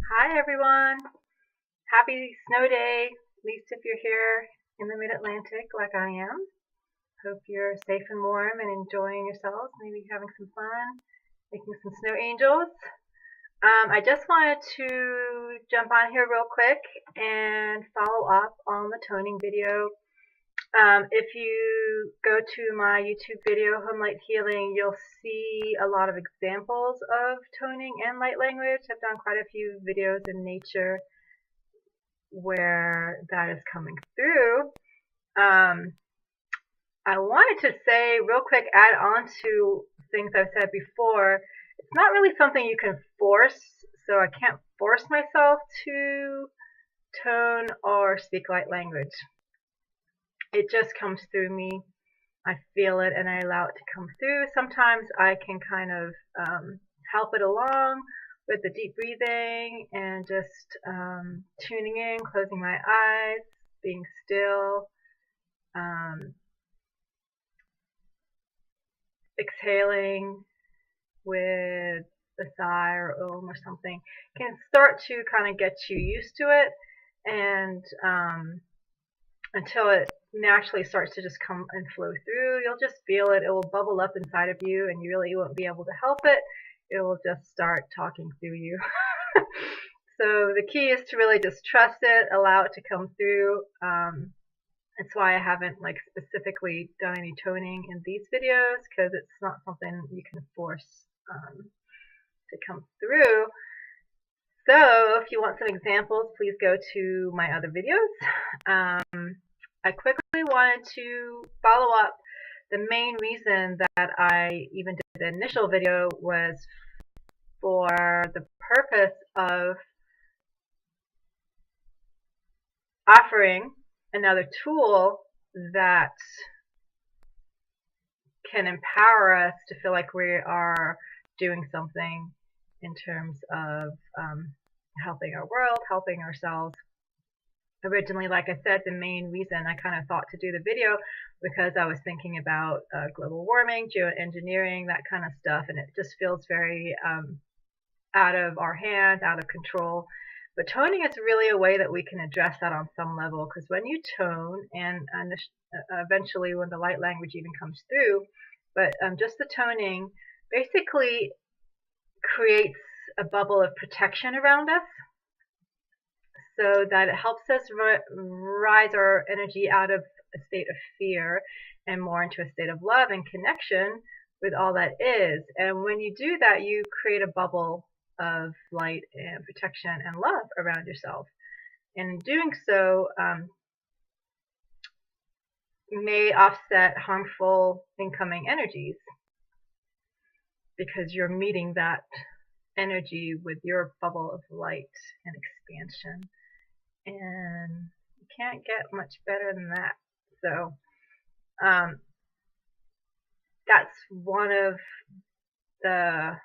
Hi everyone. Happy snow day, at least if you're here in the mid-Atlantic like I am. Hope you're safe and warm and enjoying yourselves, maybe having some fun, making some snow angels. I just wanted to jump on here real quick and follow up on the toning video. If you go to my YouTube video, Homelight Healing, you'll see a lot of examples of toning and light language. I've done quite a few videos in nature where that is coming through. I wanted to say real quick, add on to things I've said before. It's not really something you can force, so I can't force myself to tone or speak light language. It just comes through me. I feel it and I allow it to come through. Sometimes I can kind of help it along with the deep breathing and just tuning in, closing my eyes, being still, exhaling with a sigh or om or something can start to kind of get you used to it, and until it naturally starts to just come and flow through, you'll just feel it. It will bubble up inside of you and you really won't be able to help it. It will just start talking through you. So the key is to really just trust it, allow it to come through. That's why I haven't specifically done any toning in these videos, because it's not something you can force to come through. So if you want some examples, please go to my other videos. I quickly wanted to follow up. The main reason that I even did the initial video was for the purpose of offering another tool that can empower us to feel like we are doing something in terms of helping our world, helping ourselves. Originally, like I said, the main reason I kind of thought to do the video because I was thinking about global warming, geoengineering, that kind of stuff, and it just feels very out of our hands, out of control. But toning is really a way that we can address that on some level, because when you tone, and eventually when the light language even comes through, but just the toning basically creates a bubble of protection around us, so that it helps us rise our energy out of a state of fear and more into a state of love and connection with all that is. And when you do that, you create a bubble of light and protection and love around yourself. And in doing so, may offset harmful incoming energies, because you're meeting that energy with your bubble of light and expansion. And you can't get much better than that. So that's one of the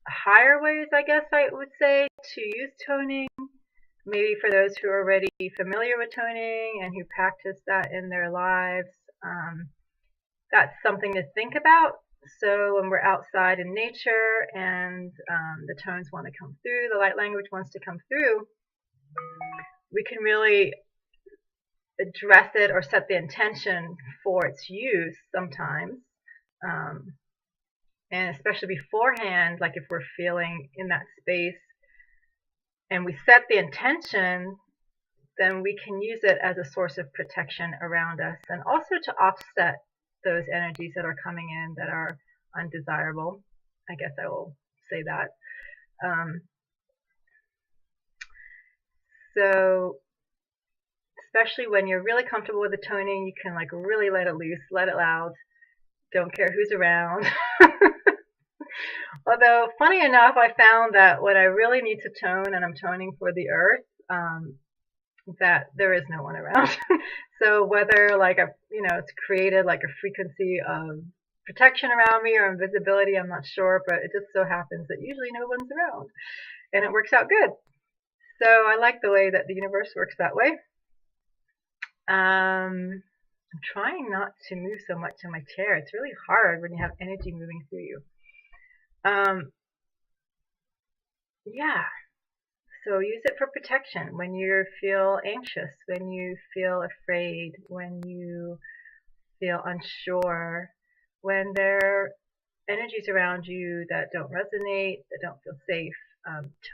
higher ways, I guess I would say, to use toning. Maybe for those who are already familiar with toning and who practice that in their lives, that's something to think about. So when we're outside in nature and the tones want to come through, the light language wants to come through, we can really address it or set the intention for its use sometimes. And especially beforehand, like if we're feeling in that space and we set the intention, then we can use it as a source of protection around us, and also to offset those energies that are coming in that are undesirable. I guess I will say that. So especially when you're really comfortable with the toning, you can really let it loose, let it loud, don't care who's around. Although, funny enough, I found that when I really need to tone and I'm toning for the earth, that there is no one around. So whether it's created like a frequency of protection around me or invisibility, I'm not sure, but it just so happens that usually no one's around, and it works out good. So I like the way that the universe works that way. I'm trying not to move so much in my chair. It's really hard when you have energy moving through you. Um, yeah, so use it for protection when you feel anxious, when you feel afraid, when you feel unsure, when there are energies around you that don't resonate, that don't feel safe.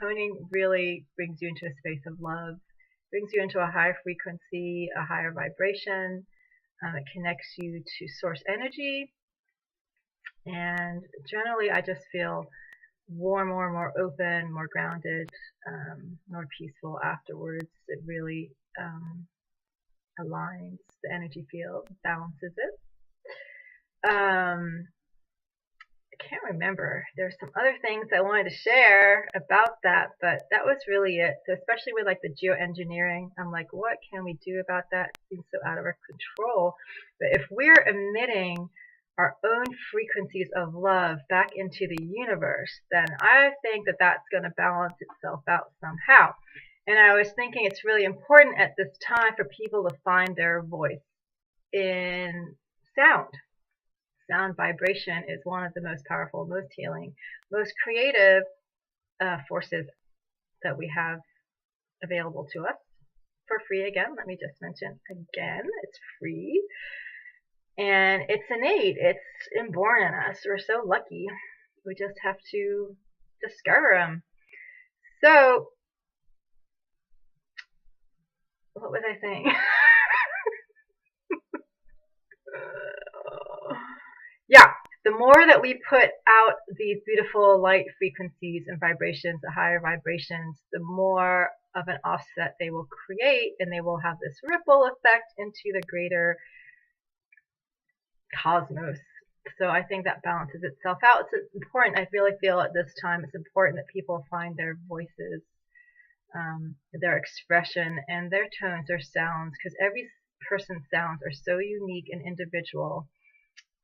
Toning really brings you into a space of love, brings you into a higher frequency, a higher vibration. It connects you to source energy, and generally, I just feel more open, more grounded, more peaceful afterwards. It really aligns the energy field, balances it. I can't remember. There's some other things I wanted to share about that, but that was really it. So especially with like the geoengineering, I'm like, what can we do about that? It seems so out of our control. But if we're emitting our own frequencies of love back into the universe, then I think that that's going to balance itself out somehow. And I was thinking it's really important at this time for people to find their voice in sound. Sound vibration is one of the most powerful, most healing, most creative forces that we have available to us for free. Again, let me just mention again, it's free and it's innate. It's inborn in us. We're so lucky. We just have to discover them. So, what was I saying? Yeah, the more that we put out these beautiful light frequencies and vibrations, the higher vibrations, the more of an offset they will create, and they will have this ripple effect into the greater cosmos. So I think that balances itself out. It's important. I really feel at this time it's important that people find their voices, their expression, and their tones, their sounds, because every person's sounds are so unique and individual.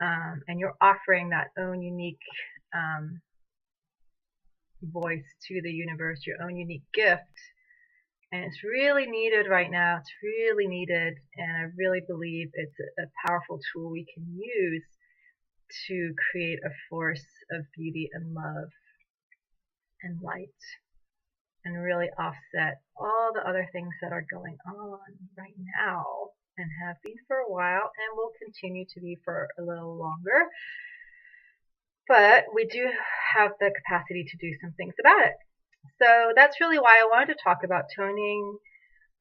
And you're offering that own unique voice to the universe, your own unique gift. And it's really needed right now. It's really needed. And I really believe it's a powerful tool we can use to create a force of beauty and love and light and really offset all the other things that are going on right now and have been for a while and will continue to be for a little longer. But we do have the capacity to do some things about it. So that's really why I wanted to talk about toning.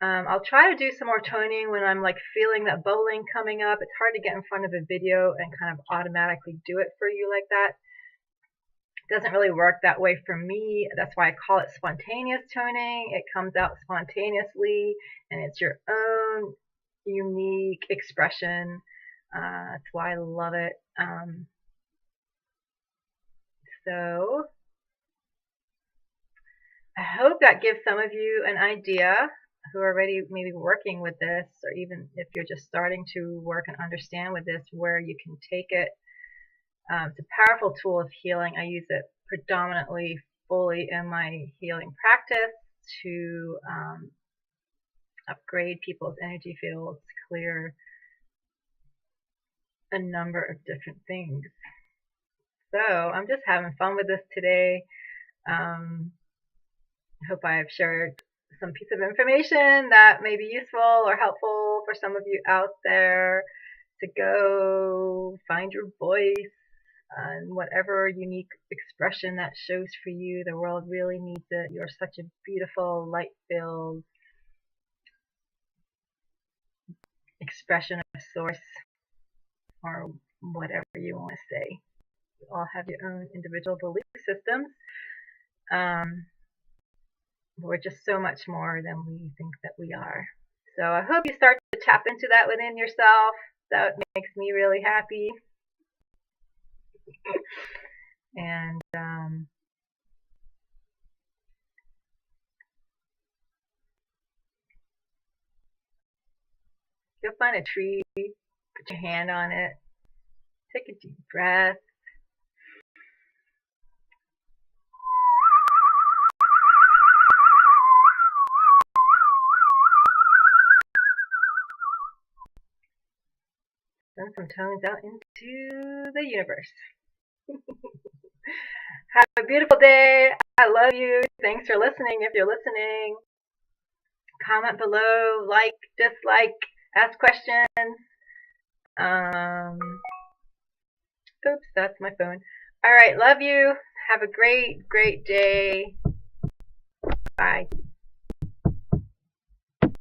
I'll try to do some more toning when I'm like feeling that bowling coming up. It's hard to get in front of a video and kind of automatically do it for you like that. It doesn't really work that way for me. That's why I call it spontaneous toning. It comes out spontaneously and it's your own unique expression. That's why I love it. So I hope that gives some of you an idea who are already maybe working with this, or even if you're just starting to work and understand with this, where you can take it. It's a powerful tool of healing. I use it predominantly fully in my healing practice to upgrade people's energy fields, clear a number of different things. So I'm just having fun with this today. I hope I've shared some piece of information that may be useful or helpful for some of you out there to go find your voice and whatever unique expression that shows for you. The world really needs it. You're such a beautiful, light-filled expression of source, or whatever you want to say. You all have your own individual belief systems. We're just so much more than we think that we are. So I hope you start to tap into that within yourself. That makes me really happy. And go find a tree, put your hand on it, take a deep breath. Send some tones out into the universe. Have a beautiful day. I love you. Thanks for listening. If you're listening, comment below, like, dislike, ask questions. Um, oops, that's my phone. All right, love you. Have a great, great day. Bye.